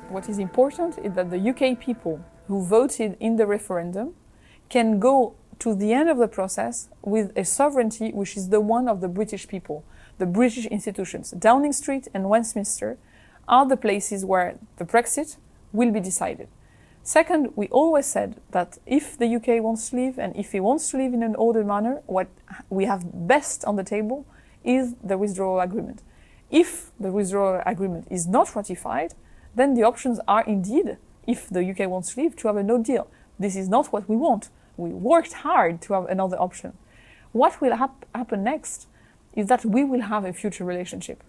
What is important is that the UK people who voted in the referendum can go to the end of the process with a sovereignty which is the one of the British people, the British institutions. Downing Street and Westminster are the places where the Brexit will be decided. Second, we always said that if the UK wants to leave, and if it wants to leave in an ordered manner, what we have best on the table is the withdrawal agreement. If the withdrawal agreement is not ratified, then the options are indeed, if the UK wants to leave, to have a no deal. This is not what we want. We worked hard to have another option. What will happen next is that we will have a future relationship.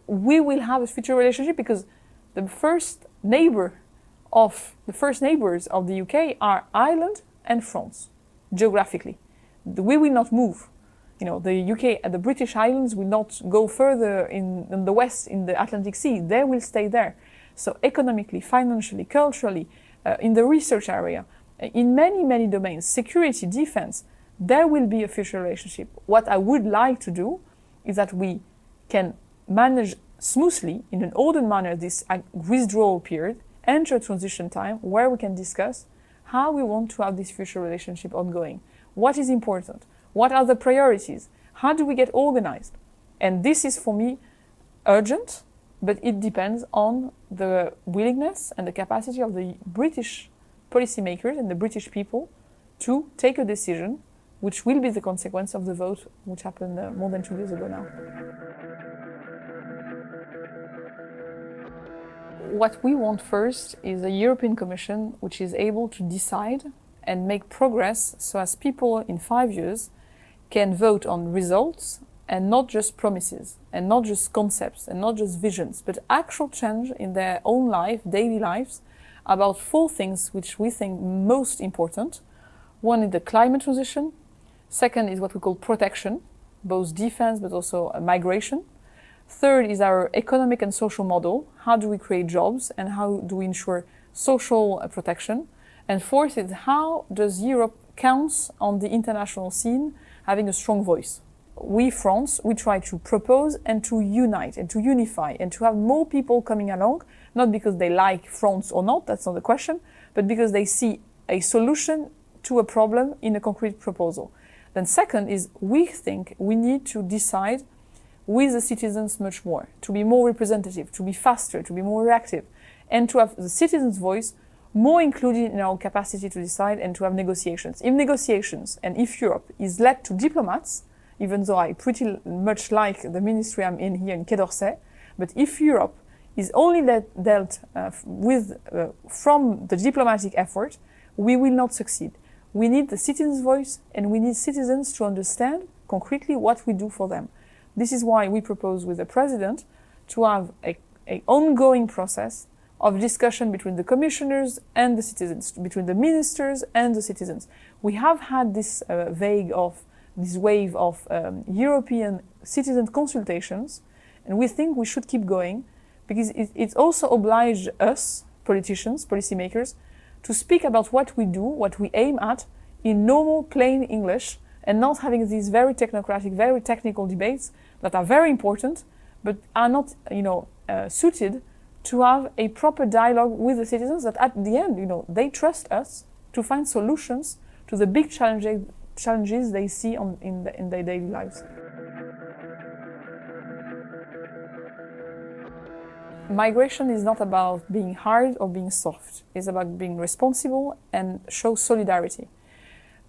We will have a future relationship because the first neighbours of the UK are Ireland and France, geographically. We will not move. You know, the UK and the British Islands will not go further in the west, in the Atlantic Sea. They will stay there. So economically, financially, culturally, in the research area, in many, many domains, security, defense, there will be a future relationship. What I would like to do is that we can manage smoothly, in an ordered manner, this withdrawal period, enter transition time, where we can discuss how we want to have this future relationship ongoing. What is important? What are the priorities? How do we get organized? And this is, for me, urgent, but it depends on the willingness and the capacity of the British policymakers and the British people to take a decision which will be the consequence of the vote which happened more than 2 years ago now. What we want first is a European Commission which is able to decide and make progress so as people in 5 years can vote on results and not just promises, and not just concepts, and not just visions, but actual change in their own life, daily lives, about 4 things which we think most important. One is the climate transition. Second is what we call protection, both defense but also migration. Third is our economic and social model. How do we create jobs and how do we ensure social protection? And fourth is how does Europe count on the international scene having a strong voice? We, France, we try to propose and to unite and to unify and to have more people coming along, not because they like France or not, that's not the question, but because they see a solution to a problem in a concrete proposal. Then second is we think we need to decide with the citizens much more, to be more representative, to be faster, to be more reactive, and to have the citizens' voice more included in our capacity to decide and to have negotiations. If negotiations and if Europe is led to diplomats, even though I pretty much like the ministry I'm in here in Quai d'Orsay, but if Europe is only dealt with from the diplomatic effort, we will not succeed. We need the citizens' voice and we need citizens to understand concretely what we do for them. This is why we propose with the President to have an ongoing process of discussion between the commissioners and the citizens, between the ministers and the citizens. We have had this wave of European citizen consultations, and we think we should keep going because it also obliges us, politicians, policymakers, to speak about what we do, what we aim at, in normal, plain English, and not having these very technocratic, very technical debates that are very important, but are not, suited to have a proper dialogue with the citizens that at the end, they trust us to find solutions to the big challenges they see in their daily lives. Migration is not about being hard or being soft. It's about being responsible and show solidarity.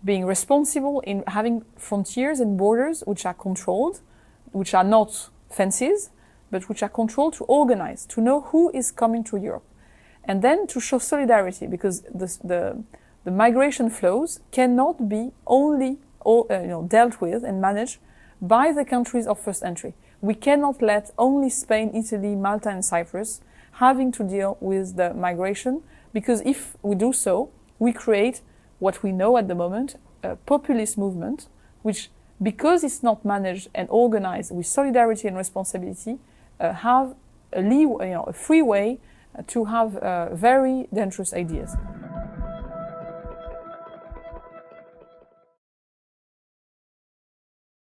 Being responsible in having frontiers and borders which are controlled, which are not fences, but which are controlled, to organize, to know who is coming to Europe. And then to show solidarity, because the migration flows cannot be only dealt with and managed by the countries of first entry. We cannot let only Spain, Italy, Malta and Cyprus having to deal with the migration, because if we do so, we create what we know at the moment, a populist movement, which, because it's not managed and organized with solidarity and responsibility, have a free way to have very dangerous ideas.